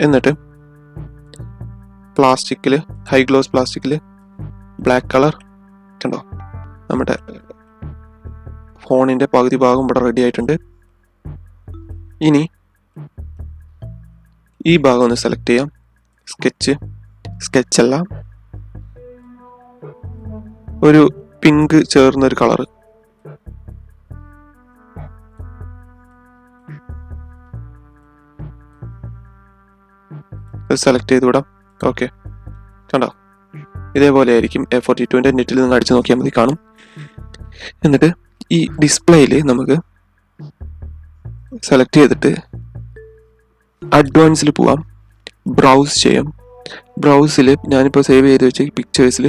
എന്നിട്ട് പ്ലാസ്റ്റിക്കിൽ, high gloss പ്ലാസ്റ്റിക്കിൽ black colour കണ്ടോ, നമ്മുടെ ഫോണിൻ്റെ പകുതി ഭാഗം ഇവിടെ റെഡി ആയിട്ടുണ്ട്. ഇനി ഈ ഭാഗം ഒന്ന് സെലക്ട് ചെയ്യാം. സ്കെച്ചല്ല, ഒരു പിങ്ക് ചേർന്നൊരു കളറ്. സെലക്ട് ചെയ്ത് വിടാം. ഓക്കെ, കണ്ടോ, ഇതേപോലെ ആയിരിക്കും. A42ൻ്റെ നെറ്റിൽ നിന്ന് അടിച്ചു നോക്കിയാൽ മതി, കാണും. എന്നിട്ട് ഈ ഡിസ്പ്ലേയിൽ നമുക്ക് സെലക്ട് ചെയ്തിട്ട് അഡ്വാൻസിൽ പോവാം, ബ്രൗസ് ചെയ്യാം. ബ്രൗസിൽ ഞാനിപ്പോൾ സേവ് ചെയ്ത് വെച്ച പിക്ചേഴ്സിൽ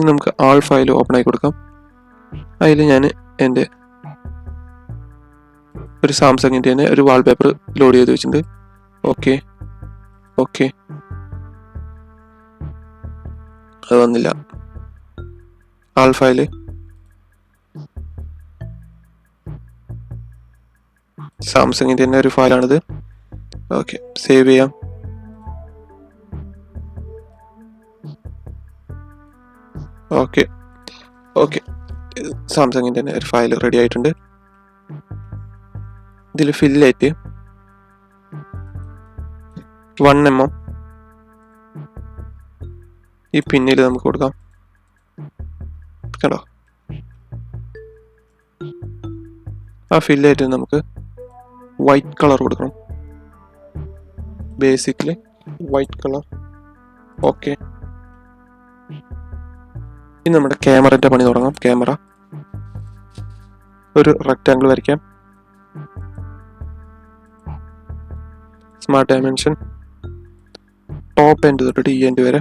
നമുക്ക് ആൾ ഫയൽ ഓപ്പൺ ആയി കൊടുക്കാം. അതിൽ ഞാൻ എൻ്റെ ഒരു സാംസങ്ങിൻ്റെ തന്നെ ഒരു വാൾപേപ്പർ ലോഡ് ചെയ്ത് വെച്ചിട്ടുണ്ട്. ഓക്കെ, അത് വന്നില്ല. ആൾ ഫയൽ സാംസങ്ങിൻ്റെ തന്നെ ഒരു ഫയലാണിത്. ഓക്കെ, സേവ് ചെയ്യാം. ഓക്കെ, സാംസങ്ങിൻ്റെ തന്നെ ഒരു ഫയൽ റെഡി ആയിട്ടുണ്ട്. ഇതിൽ ഫില്ലായിട്ട് 1mm ഈ പിന്നിൽ നമുക്ക് കൊടുക്കാം. കണ്ടോ, ആ ഫില്ലായിട്ട് നമുക്ക് വൈറ്റ് കളർ കൊടുക്കണം. Basically white colour. ഓക്കെ, ഇനി നമ്മുടെ ക്യാമറൻ്റെ പണി തുടങ്ങാം. ക്യാമറ ഒരു റെക്റ്റാങ്കിൾ വരയ്ക്കാം. സ്മാർട്ട് ഡയമെൻഷൻ ടോപ്പ് എൻഡ് തൊട്ടിട്ട് ഈ എൻഡ് വരെ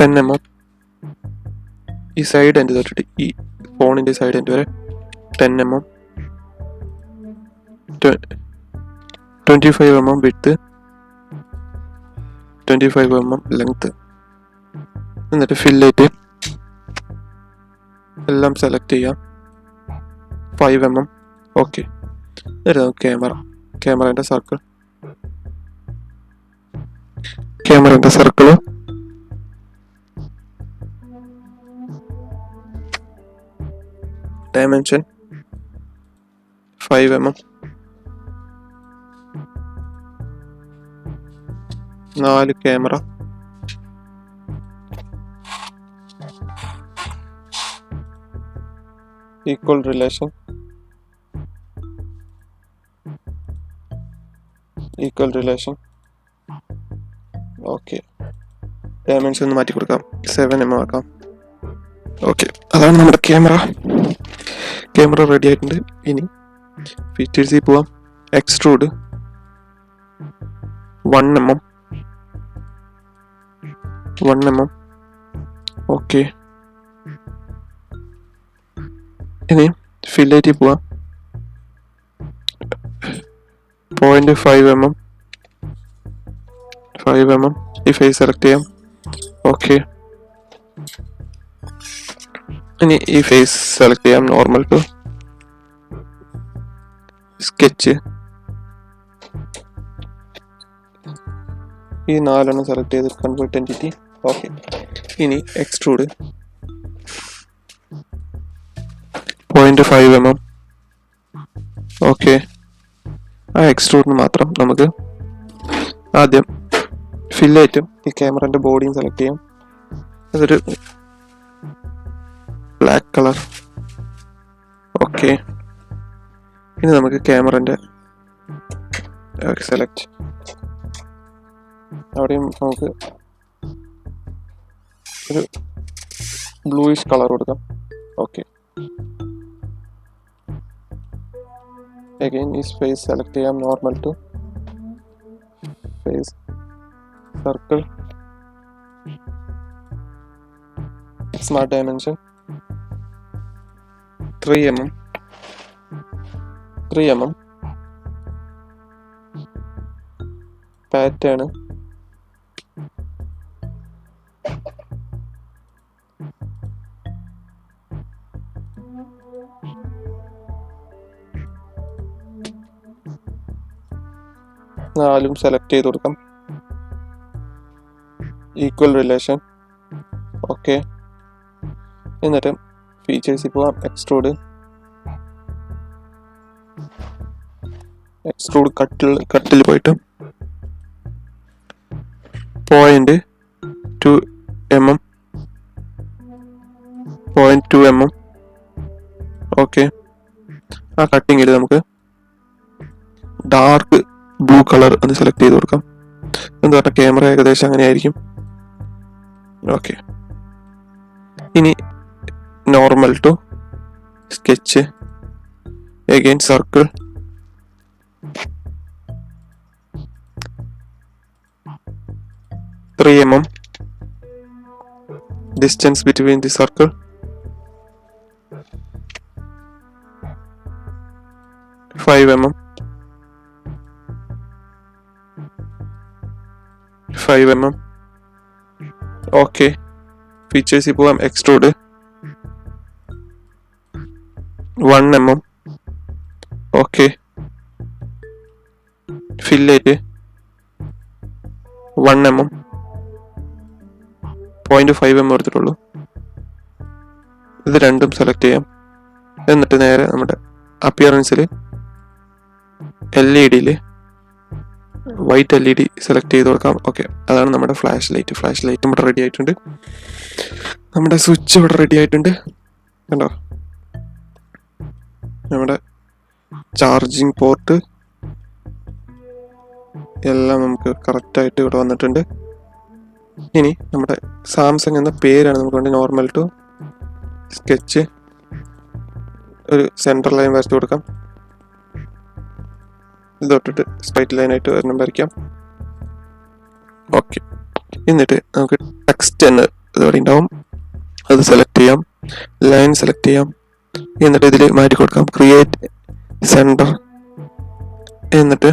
10mm. ഈ സൈഡ് എൻഡ് തൊട്ടിട്ട് ഈ ഫോണിൻ്റെ സൈഡ് എൻഡ് വരെ 10mm. 25mm width, 25mm length. എന്നിട്ട് ഫില്ലായിട്ട് എല്ലാം സെലക്ട് ചെയ്യാം. 5mm. ഓക്കെ, എന്നിട്ട് ക്യാമറേൻ്റെ circle dimension 5mm. 4 camera, equal relation, okay. Dimension ഒന്ന് മാറ്റി കൊടുക്കാം, 7mm ആക്കാം. ഓക്കെ, അതാണ് നമ്മുടെ ക്യാമറ റെഡി ആയിട്ടുണ്ട്. ഇനി ഫീച്ചേഴ്സിൽ പോവാം. Extrude 1mm. ഓക്കെ, ഇനി ഫില്ലായിട്ട് പോവാം. 0.5mm. ഈ ഫേസ് സെലക്ട് ചെയ്യാം. ഓക്കെ, ഇനി ഈ ഫേസ് സെലക്ട് ചെയ്യാം. Normal to sketch. ഈ 4 സെലക്ട് ചെയ്ത് കൺവേർട്ട് എൻറ്റിറ്റി. ഓക്കെ, ഇനി എക്സ്ട്രൂഡ് 0.5mm. ഓക്കെ, ആ എക്സ്ട്രൂഡിന് മാത്രം നമുക്ക് ആദ്യം ഫില്ലായിട്ടും ഈ ക്യാമറൻ്റെ ബോഡിയും സെലക്ട് ചെയ്യാം. അതൊരു ബ്ലാക്ക് കളർ. ഓക്കെ, ഇനി നമുക്ക് ക്യാമറൻ്റെ സെലക്ട്, അവിടെയും നമുക്ക് ഒരു ബ്ലൂയിഷ് കളർ കൊടുക്കാം. ഓക്കെ, അഗൈൻ ഈ സ്പേസ് സെലക്ട് ചെയ്യാം. Normal to face circle, smart dimension 3mm. Pattern 4 select ചെയ്ത് കൊടുക്കാം. Equal relation. ഓക്കെ. എന്നിട്ട് ഫീച്ചേഴ്സിൽ പോവാം. എക്സ്ട്രൂഡ് കട്ടിൽ പോയിട്ട് 0.2 mm. ഓക്കെ. ആ കട്ടിങ്ങിൽ നമുക്ക് ഡാർക്ക് ബ്ലൂ കളർ എന്ന് സെലക്ട് ചെയ്ത് കൊടുക്കാം. എന്ന് പറഞ്ഞാൽ ക്യാമറ ഏകദേശം അങ്ങനെ ആയിരിക്കും. ഓക്കെ. ഇനി normal to sketch, again circle, mm distance between the circle, 5 mm, 5 mm. Okay. ഫീച്ചേഴ്സിൽ പോവാം. Extrude 1 mm. Okay. Fillet 1 mm, 0.5 mm എടുത്തിട്ടുള്ളൂ. ഇത് രണ്ടും സെലക്ട് ചെയ്യാം. എന്നിട്ട് നേരെ നമ്മുടെ അപ്പിയറൻസിൽ LED വൈറ്റ് LED സെലക്ട് ചെയ്ത് കൊടുക്കാം. ഓക്കെ. അതാണ് നമ്മുടെ ഫ്ലാഷ് ലൈറ്റ് ഇവിടെ റെഡി ആയിട്ടുണ്ട്. നമ്മുടെ സ്വിച്ച് ഇവിടെ റെഡി ആയിട്ടുണ്ട്. കണ്ടോ? നമ്മുടെ ചാർജിങ് പോർട്ട് എല്ലാം നമുക്ക് കറക്റ്റായിട്ട് ഇവിടെ വന്നിട്ടുണ്ട്. ഇനി നമ്മുടെ സാംസങ് എന്ന പേരാണ് നമുക്ക് വേണ്ടി. നോർമൽ ടു സ്കെച്ച്, ഒരു സെൻറ്റർ ലൈൻ വരച്ചു കൊടുക്കാം. ഇത് തൊട്ടിട്ട് സ്ട്രൈറ്റ് ലൈനായിട്ട് ഒരെണ്ണം വരയ്ക്കാം. ഓക്കെ. എന്നിട്ട് നമുക്ക് ടെക്സ്റ്റ് എന്ന് ഇതോടെ ഉണ്ടാവും. അത് സെലക്ട് ചെയ്യാം. ലൈൻ സെലക്ട് ചെയ്യാം. എന്നിട്ട് ഇതിൽ മാറ്റി കൊടുക്കാം. Create centre. എന്നിട്ട്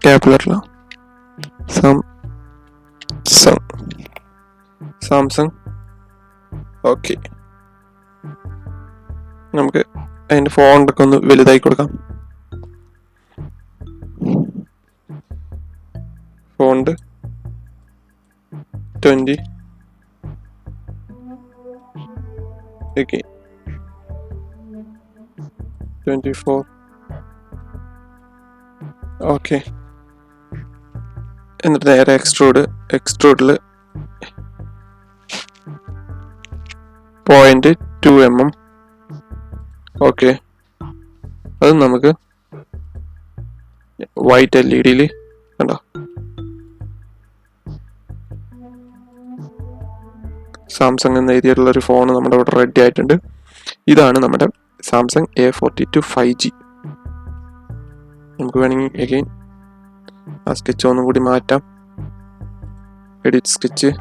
ക്യാപിറ്റലാണ് സാംസങ്. ഓക്കെ. നമുക്ക് അതിൻ്റെ ഫോണ്ടൊക്കെ ഒന്ന് വലുതായി കൊടുക്കാം. ഫോണ്ട് 20. ഓക്കെ. 24. ഓക്കെ. എന്നിട്ട് നേരെ എക്സ്ട്രൂഡിൽ 0.2 mm. ഓക്കെ. അത് നമുക്ക് വൈറ്റ് LED കണ്ടോ? സാംസങ് എന്ന് എഴുതിയിട്ടുള്ള ഒരു ഫോൺ നമ്മുടെ ഇവിടെ റെഡി ആയിട്ടുണ്ട്. ഇതാണ് നമ്മുടെ സാംസങ് A42 5G. നമുക്ക് വേണമെങ്കിൽ അഗൈൻ ആ സ്കെച്ച് ഒന്നും കൂടി മാറ്റാം. Edit sketch.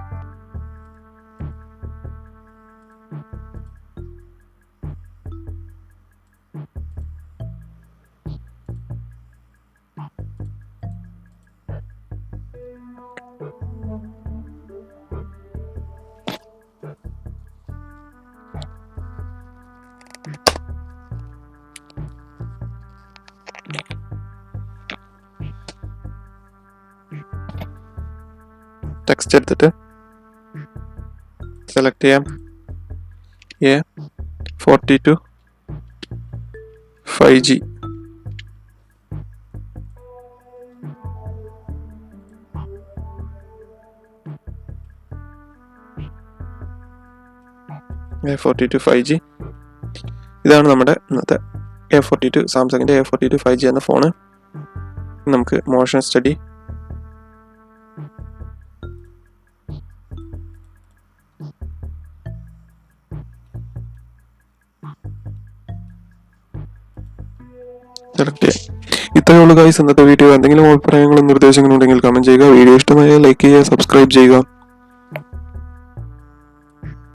ടെക്സ്റ്റ് എടുത്തിട്ട് സെലക്ട് ചെയ്യാം. A42 5G. A42 5G. ഇതാണ് നമ്മുടെ ഇന്നത്തെ A42 സാംസങ്ങിൻ്റെ A42 5G എന്ന ഫോണ്. നമുക്ക് മോഷൻ സ്റ്റഡി സെലക്ട് ചെയ്യാം. ഇത്രയേ ഉള്ളൂ ഗൈസ് ഇന്നത്തെ വീഡിയോ. എന്തെങ്കിലും അഭിപ്രായങ്ങളും നിർദ്ദേശങ്ങളും ഉണ്ടെങ്കിൽ കമന്റ് ചെയ്യുക. വീഡിയോ ഇഷ്ടമായാൽ ലൈക്ക് ചെയ്യുക, സബ്സ്ക്രൈബ് ചെയ്യുക.